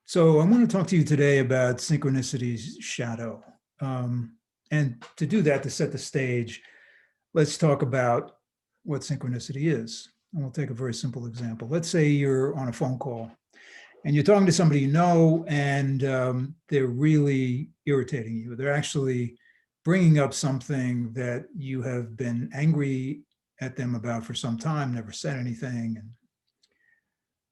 So I want to talk to you today about Synchronicity Shadow. And to do that, to set the stage, let's talk about what synchronicity is. And we'll take a very simple example. Let's say you're on a phone call and you're talking to somebody you know, and they're really irritating you. They're actually bringing up something that you have been angry at them about for some time, never said anything. And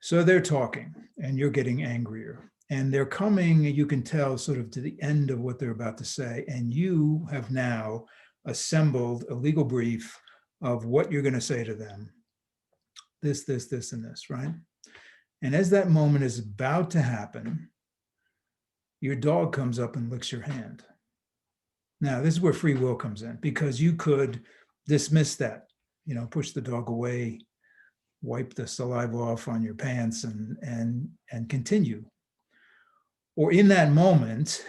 so they're talking and you're getting angrier. And they're coming, you can tell, sort of to the end of what they're about to say. And you have now assembled a legal brief of what you're going to say to them. This, and this, right? And as that moment is about to happen, your dog comes up and licks your hand. Now, this is where free will comes in, because you could dismiss that, push the dog away, wipe the saliva off on your pants and continue. Or in that moment,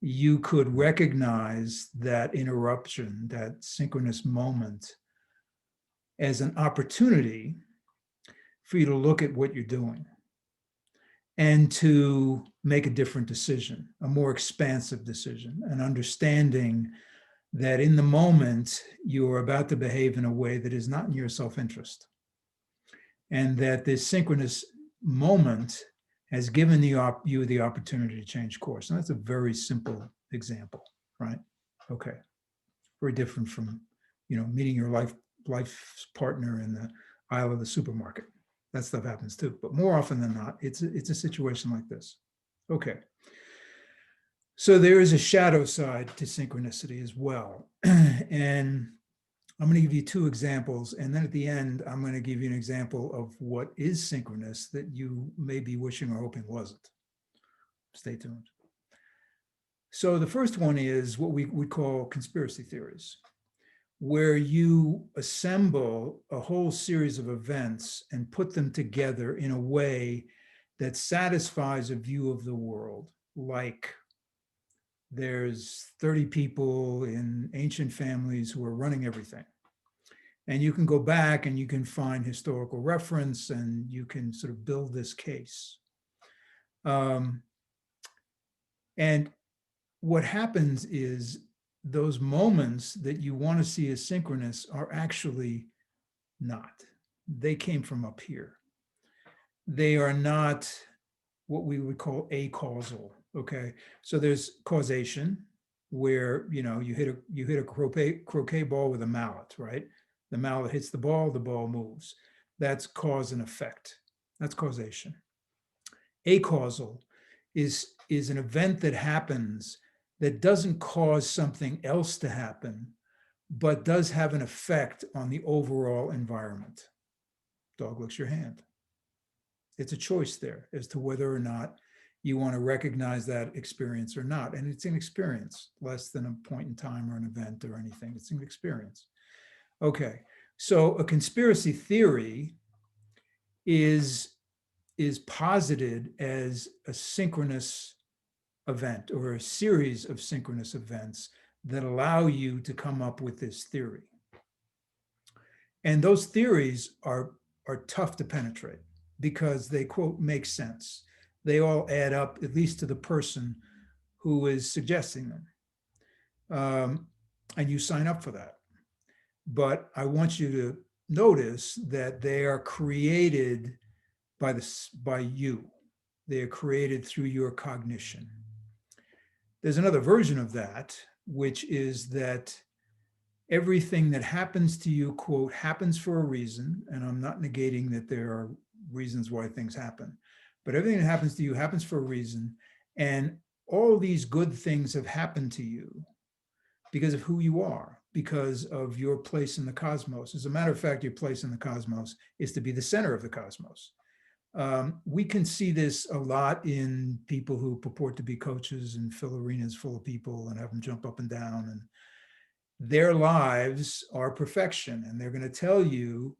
you could recognize that interruption, that synchronous moment, as an opportunity for you to look at what you're doing and to make a different decision, a more expansive decision, an understanding that in the moment you are about to behave in a way that is not in your self-interest. And that this synchronous moment has given you the opportunity to change course. And that's a very simple example, right? Okay. Very different from, meeting your life's partner in the aisle of the supermarket. That stuff happens too. But more often than not, it's a situation like this. Okay. So there is a shadow side to synchronicity as well. And I'm going to give you two examples, and then at the end, I'm going to give you an example of what is synchronous that you may be wishing or hoping wasn't. Stay tuned. So the first one is what we would call conspiracy theories, where you assemble a whole series of events and put them together in a way that satisfies a view of the world, like there's 30 people in ancient families who are running everything. And you can go back and you can find historical reference and you can sort of build this case. And what happens is those moments that you want to see as synchronous are actually not. They came from up here. They are not what we would call acausal. Okay, so there's causation, where you hit a croquet ball with a mallet, right? The mallet hits the ball moves. That's cause and effect. That's causation. Acausal is an event that happens that doesn't cause something else to happen, but does have an effect on the overall environment. Dog licks your hand. It's a choice there as to whether or not you want to recognize that experience or not. And it's an experience, less than a point in time or an event or anything. It's an experience. Okay, so a conspiracy theory is posited as a synchronous event or a series of synchronous events that allow you to come up with this theory. And those theories are tough to penetrate because they, quote, make sense. They all add up, at least to the person who is suggesting them. And you sign up for that. But I want you to notice that they are created by you. They are created through your cognition. There's another version of that, which is that everything that happens to you, quote, happens for a reason. And I'm not negating that there are reasons why things happen, but everything that happens to you happens for a reason. And all these good things have happened to you because of who you are, because of your place in the cosmos. As a matter of fact, your place in the cosmos is to be the center of the cosmos. We can see this a lot in people who purport to be coaches and fill arenas full of people and have them jump up and down, and their lives are perfection. And they're going to tell you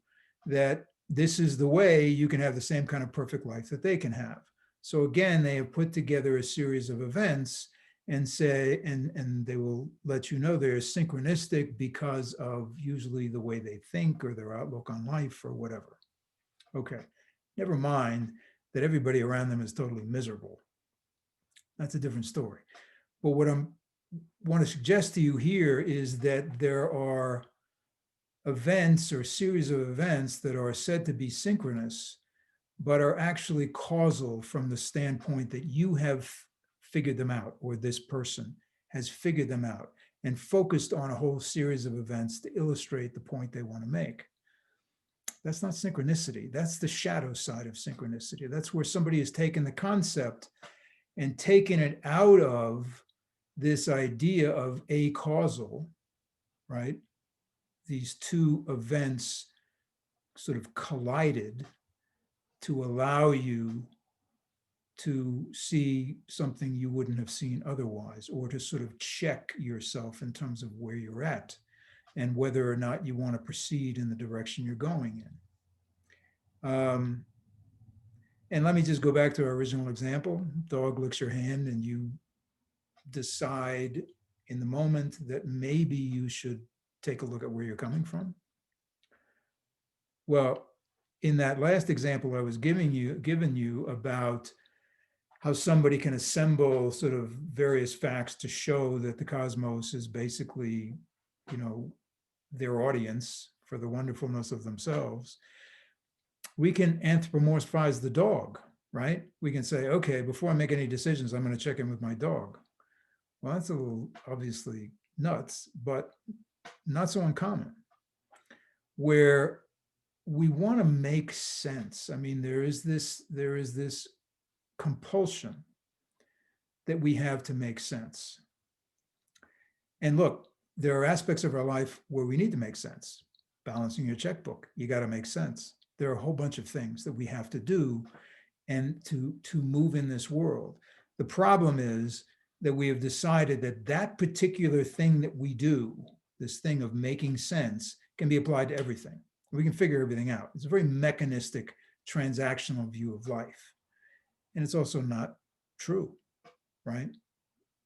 that this is the way you can have the same kind of perfect life that they can have. So again, they have put together a series of events and say, and they will let you know they're synchronistic because of usually the way they think or their outlook on life or whatever. Okay, never mind that everybody around them is totally miserable. That's a different story. But what I want to suggest to you here is that there are events or series of events that are said to be synchronous, but are actually causal from the standpoint that you have figured them out, or this person has figured them out and focused on a whole series of events to illustrate the point they want to make. That's not synchronicity. That's the shadow side of synchronicity. That's where somebody has taken the concept and taken it out of this idea of acausal, right? These two events sort of collided to allow you to see something you wouldn't have seen otherwise, or to sort of check yourself in terms of where you're at and whether or not you want to proceed in the direction you're going in. And let me just go back to our original example. Dog licks your hand and you decide in the moment that maybe you should take a look at where you're coming from. Well, in that last example I was giving you about how somebody can assemble sort of various facts to show that the cosmos is basically, you know, their audience for the wonderfulness of themselves, we can anthropomorphize the dog, right? We can say, okay, before I make any decisions, I'm going to check in with my dog. Well, that's a little obviously nuts, but not so uncommon, where we want to make sense. I mean, there is this compulsion that we have to make sense. And look, there are aspects of our life where we need to make sense. Balancing your checkbook, you got to make sense. There are a whole bunch of things that we have to do and to move in this world. The problem is that we have decided that that particular thing that we do, this thing of making sense, can be applied to everything. We can figure everything out. It's a very mechanistic, transactional view of life. And it's also not true, right?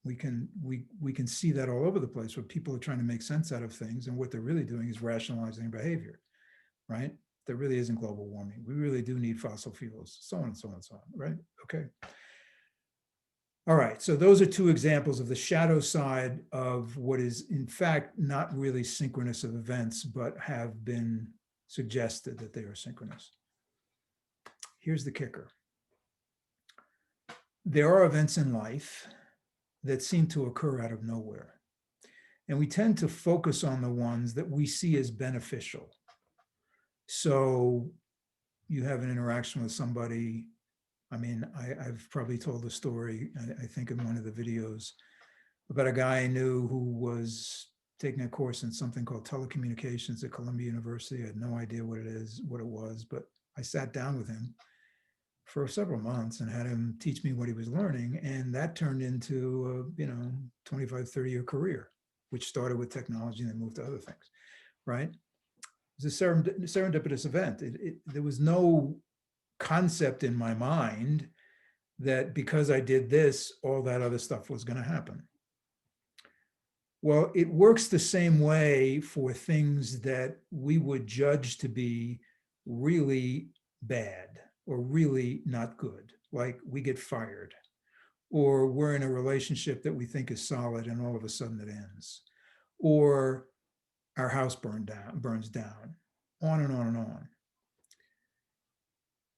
We can see that all over the place, where people are trying to make sense out of things, and what they're really doing is rationalizing behavior, right? There really isn't global warming. We really do need fossil fuels, so on and so on and so on, right? Okay. All right, so those are two examples of the shadow side of what is in fact not really synchronous of events, but have been suggested that they are synchronous. Here's the kicker. There are events in life that seem to occur out of nowhere. And we tend to focus on the ones that we see as beneficial. So you have an interaction with somebody. I mean, I've probably told the story, I think in one of the videos, about a guy I knew who was taking a course in something called telecommunications at Columbia University. I had no idea what it was, but I sat down with him for several months and had him teach me what he was learning. And that turned into a, 25, 30-year career, which started with technology and then moved to other things, right? It was a serendipitous event. There was no concept in my mind that because I did this, all that other stuff was going to happen. Well, it works the same way for things that we would judge to be really bad or really not good, like we get fired, or we're in a relationship that we think is solid and all of a sudden it ends, or our house burns down, on and on and on.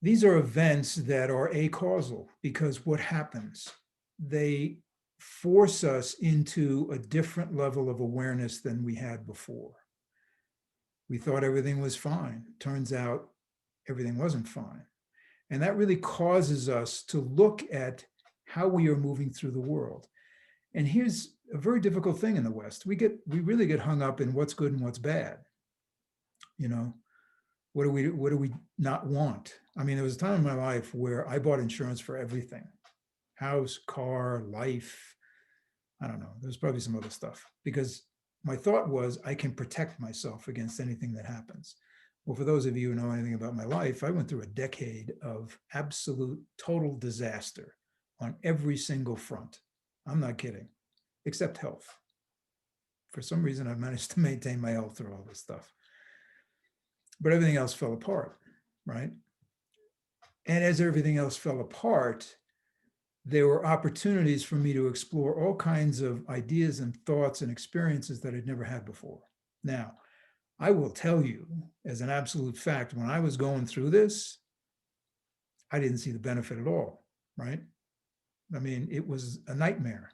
These are events that are acausal, because what happens? They force us into a different level of awareness than we had before. We thought everything was fine. Turns out everything wasn't fine. And that really causes us to look at how we are moving through the world. And here's a very difficult thing in the West. We really get hung up in what's good and what's bad. What do we not want? I mean, there was a time in my life where I bought insurance for everything: house, car, life. I don't know. There's probably some other stuff, because my thought was I can protect myself against anything that happens. Well, for those of you who know anything about my life, I went through a decade of absolute total disaster on every single front. I'm not kidding, except health. For some reason, I've managed to maintain my health through all this stuff. But everything else fell apart, right? And as everything else fell apart, there were opportunities for me to explore all kinds of ideas and thoughts and experiences that I'd never had before. Now, I will tell you as an absolute fact, when I was going through this, I didn't see the benefit at all, right? I mean, it was a nightmare.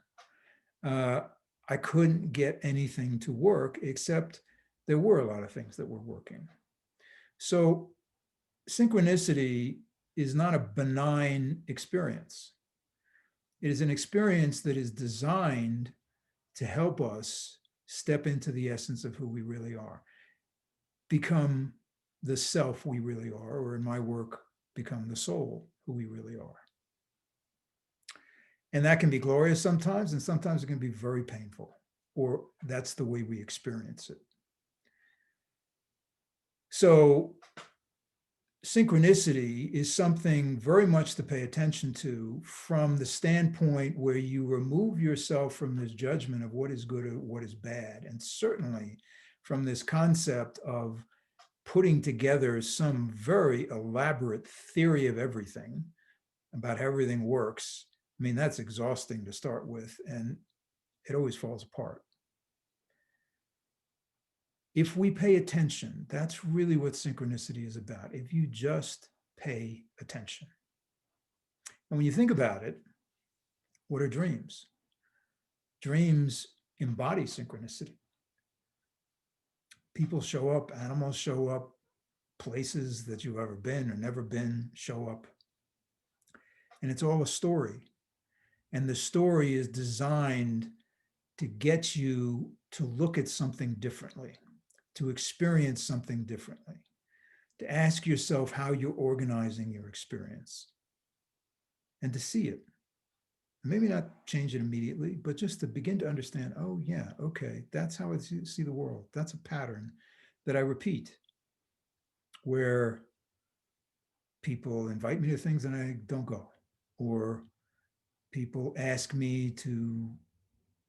Uh, I couldn't get anything to work, except there were a lot of things that were working. So, synchronicity is not a benign experience. It is an experience that is designed to help us step into the essence of who we really are, become the self we really are, or in my work, become the soul who we really are. And that can be glorious sometimes, and sometimes it can be very painful, or that's the way we experience it. So, synchronicity is something very much to pay attention to from the standpoint where you remove yourself from this judgment of what is good or what is bad, and certainly from this concept of putting together some very elaborate theory of everything about how everything works. I mean, that's exhausting to start with, and it always falls apart. If we pay attention, that's really what synchronicity is about. If you just pay attention. And when you think about it, what are dreams? Dreams embody synchronicity. People show up, animals show up, places that you've ever been or never been show up. And it's all a story. And the story is designed to get you to look at something differently, to experience something differently, to ask yourself how you're organizing your experience, and to see it. Maybe not change it immediately, but just to begin to understand, oh, yeah, okay, that's how I see the world. That's a pattern that I repeat, where people invite me to things and I don't go, or people ask me to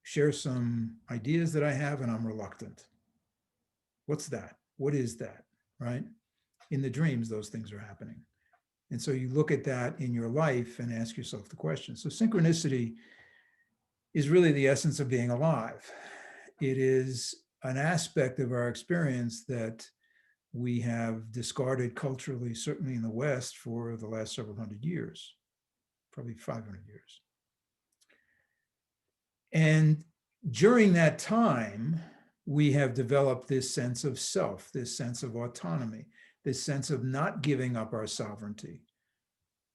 share some ideas that I have and I'm reluctant. What's that? What is that? Right? In the dreams, those things are happening. And so you look at that in your life and ask yourself the question. So, synchronicity is really the essence of being alive. It is an aspect of our experience that we have discarded culturally, certainly in the West, for the last several hundred years, probably 500 years. And during that time, we have developed this sense of self, this sense of autonomy, this sense of not giving up our sovereignty,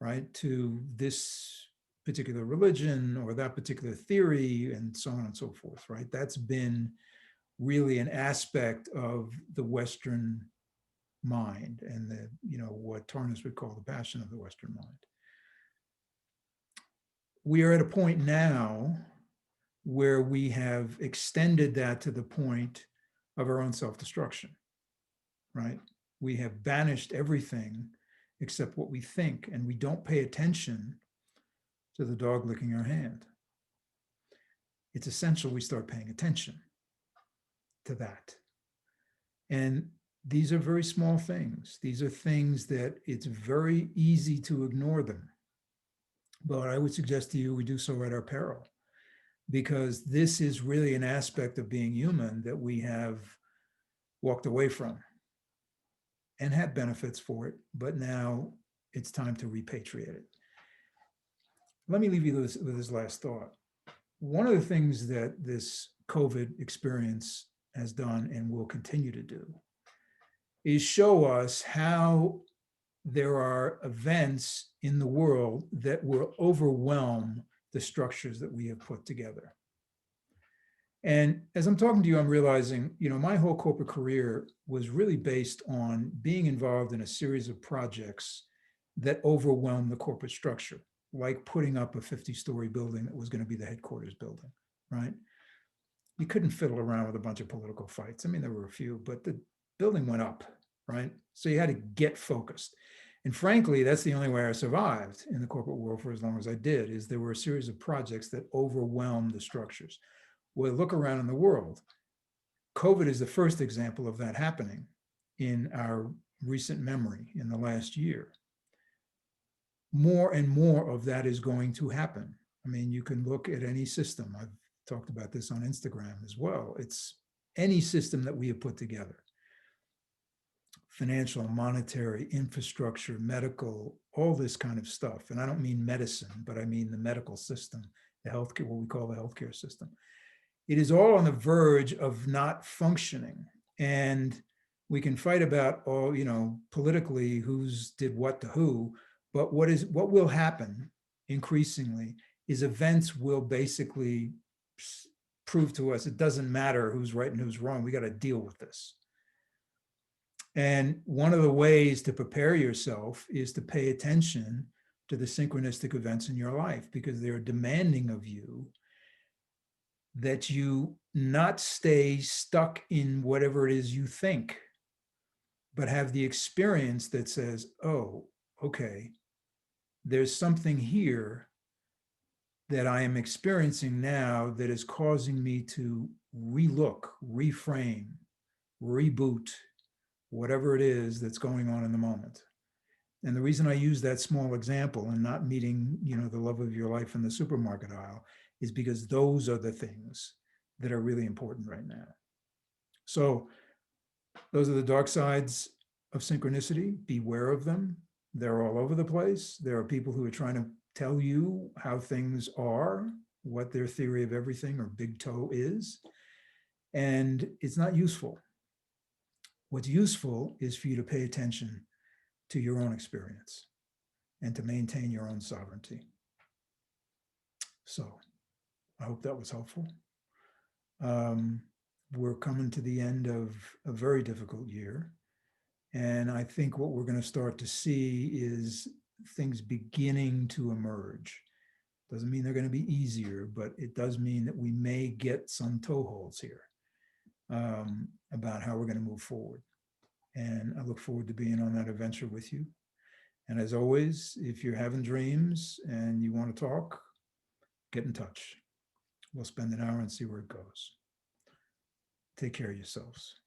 right, to this particular religion or that particular theory, and so on and so forth, right? That's been really an aspect of the Western mind, and the, what Tarnas would call the passion of the Western mind. We are at a point now where we have extended that to the point of our own self-destruction, right? We have banished everything except what we think, and we don't pay attention to the dog licking our hand. It's essential we start paying attention to that. And these are very small things. These are things that it's very easy to ignore them. But I would suggest to you we do so at our peril, because this is really an aspect of being human that we have walked away from and had benefits for it, but now it's time to repatriate it. Let me leave you with this last thought. One of the things that this COVID experience has done and will continue to do is show us how there are events in the world that will overwhelm the structures that we have put together. And as I'm talking to you, I'm realizing, my whole corporate career was really based on being involved in a series of projects that overwhelmed the corporate structure, like putting up a 50-story building that was going to be the headquarters building, right? You couldn't fiddle around with a bunch of political fights. I mean, there were a few, but the building went up, right? So you had to get focused. And frankly, that's the only way I survived in the corporate world for as long as I did, is there were a series of projects that overwhelmed the structures. Well, look around in the world. COVID is the first example of that happening in our recent memory in the last year. more and more of that is going to happen. I mean, you can look at any system. I've talked about this on Instagram as well. It's any system that we have put together, financial, monetary, infrastructure, medical, all this kind of stuff. And I don't mean medicine, but I mean the medical system, the healthcare, what we call the healthcare system. It is all on the verge of not functioning. And we can fight about all, politically who's did what to who, but what will happen increasingly is events will basically prove to us it doesn't matter who's right and who's wrong. We got to deal with this. And one of the ways to prepare yourself is to pay attention to the synchronistic events in your life, because they're demanding of you that you not stay stuck in whatever it is you think, but have the experience that says, oh, okay, there's something here that I am experiencing now that is causing me to relook, reframe, reboot, whatever it is that's going on in the moment. And the reason I use that small example and not meeting, the love of your life in the supermarket aisle is because those are the things that are really important right now. So those are the dark sides of synchronicity. Beware of them. They're all over the place. There are people who are trying to tell you how things are, what their theory of everything or big toe is. And it's not useful. What's useful is for you to pay attention to your own experience and to maintain your own sovereignty. So I hope that was helpful. We're coming to the end of a very difficult year. And I think what we're going to start to see is things beginning to emerge. Doesn't mean they're going to be easier, but it does mean that we may get some toeholds here about how we're going to move forward. And I look forward to being on that adventure with you. And as always, if you're having dreams and you want to talk, get in touch. We'll spend an hour and see where it goes. Take care of yourselves.